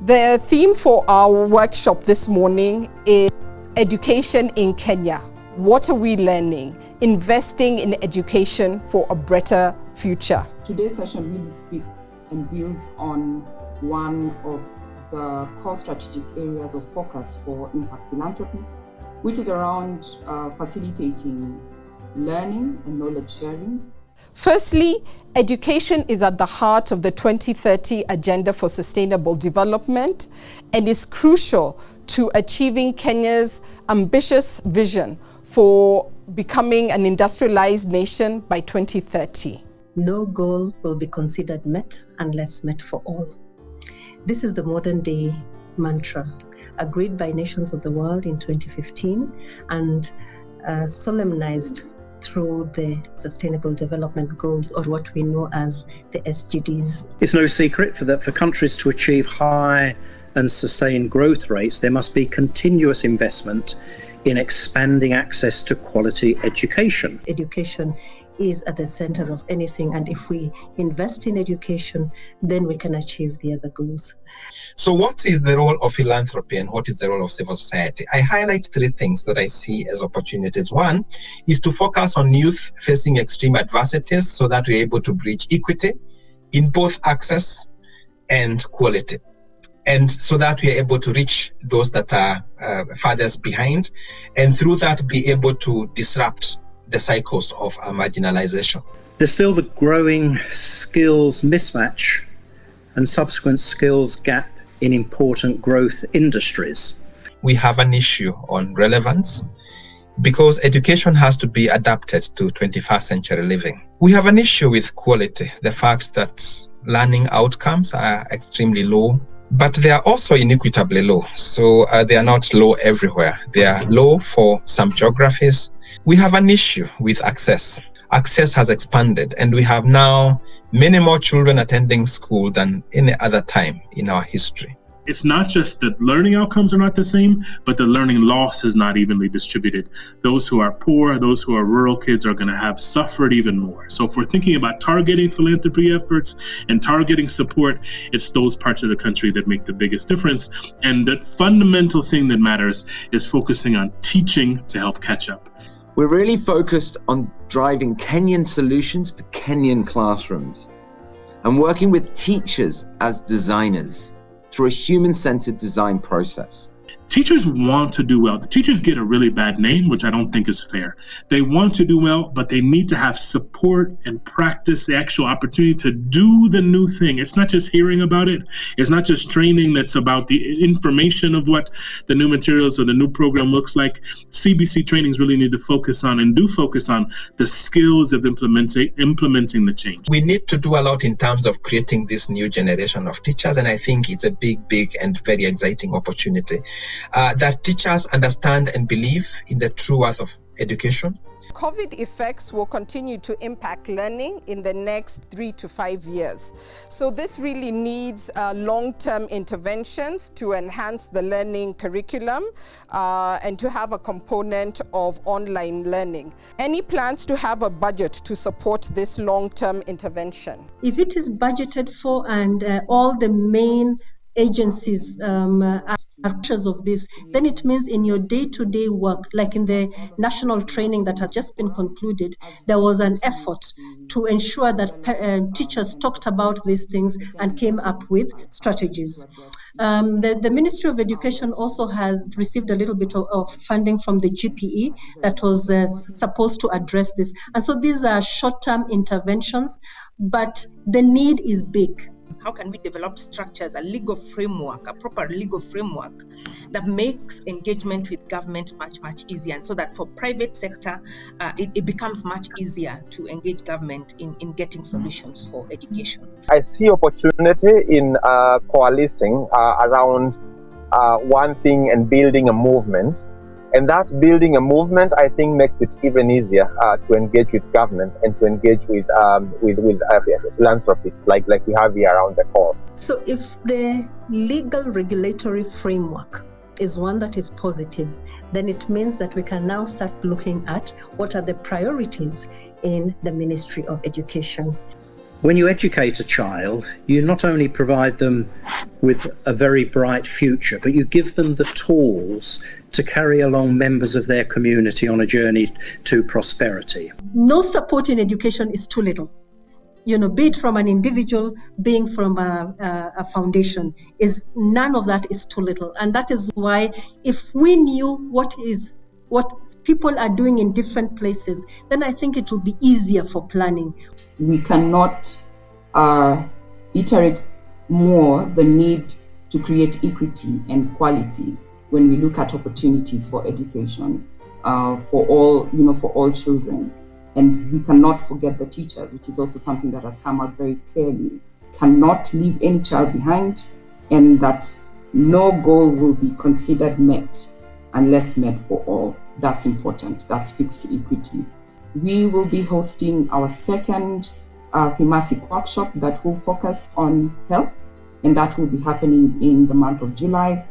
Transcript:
The theme for our workshop this morning is education in Kenya. What are we learning? Investing in education for a better future. Today's session really speaks and builds on one of the core strategic areas of focus for impact philanthropy, which is around facilitating learning and knowledge sharing. Firstly, education is at the heart of the 2030 Agenda for Sustainable Development and is crucial to achieving Kenya's ambitious vision for becoming an industrialized nation by 2030. No goal will be considered met unless met for all. This is the modern day mantra agreed by nations of the world in 2015 and solemnized through the Sustainable Development Goals, or what we know as the SDGs. It's no secret for countries to achieve high and sustained growth rates, there must be continuous investment in expanding access to quality education. Education is at the center of anything, and if we invest in education, then we can achieve the other goals. So what is the role of philanthropy and what is the role of civil society? I highlight three things that I see as opportunities. One is to focus on youth facing extreme adversities so that we're able to bridge equity in both access and quality, and so that we are able to reach those that are farthest behind, and through that be able to disrupt the cycles of marginalization. There's still the growing skills mismatch and subsequent skills gap in important growth industries. We have an issue on relevance because education has to be adapted to 21st century living. We have an issue with quality, the fact that learning outcomes are extremely low, but they are also inequitably low. So they are not low everywhere. They are low for some geographies. We have an issue with access. Access has expanded, and we have now many more children attending school than any other time in our history. It's not just that learning outcomes are not the same, but the learning loss is not evenly distributed. Those who are poor, those who are rural kids are going to have suffered even more. So if we're thinking about targeting philanthropy efforts and targeting support, it's those parts of the country that make the biggest difference. And the fundamental thing that matters is focusing on teaching to help catch up. We're really focused on driving Kenyan solutions for Kenyan classrooms and working with teachers as designers through a human-centered design process. Teachers want to do well. The teachers get a really bad name, which I don't think is fair. They want to do well, but they need to have support and practice the actual opportunity to do the new thing. It's not just hearing about it. It's not just training that's about the information of what the new materials or the new program looks like. CBC trainings really need to focus on and do focus on the skills of implementing the change. We need to do a lot in terms of creating this new generation of teachers, and I think it's a big and very exciting opportunity. That teachers understand and believe in the true worth of education. COVID effects will continue to impact learning in the next 3 to 5 years. So this really needs long-term interventions to enhance the learning curriculum and to have a component of online learning. Any plans to have a budget to support this long-term intervention? If it is budgeted for and all the main agencies are features of this, then it means in your day-to-day work, like in the national training that has just been concluded, there was an effort to ensure that teachers talked about these things and came up with strategies. The Ministry of Education also has received a little bit of funding from the GPE that was supposed to address this. And so these are short-term interventions, but the need is big. How can we develop structures, a legal framework, a proper legal framework that makes engagement with government much easier, and so that for private sector, it becomes much easier to engage government in getting solutions for education. I see opportunity in coalescing around one thing and building a movement. And that building a movement, I think, makes it even easier to engage with government and to engage with philanthropy, like we have here around the corner. So if the legal regulatory framework is one that is positive, then it means that we can now start looking at what are the priorities in the Ministry of Education. When you educate a child, you not only provide them with a very bright future, but you give them the tools to carry along members of their community on a journey to prosperity. No support in education is too little. Be it from an individual, being from a foundation, none of that is too little. And that is why if we knew what people are doing in different places, then I think it would be easier for planning. We cannot iterate more the need to create equity and quality when we look at opportunities for education for all children. And we cannot forget the teachers, which is also something that has come out very clearly. Cannot leave any child behind, and that no goal will be considered met unless met for all. That's important. That speaks to equity. We will be hosting our second thematic workshop that will focus on health, and that will be happening in the month of July.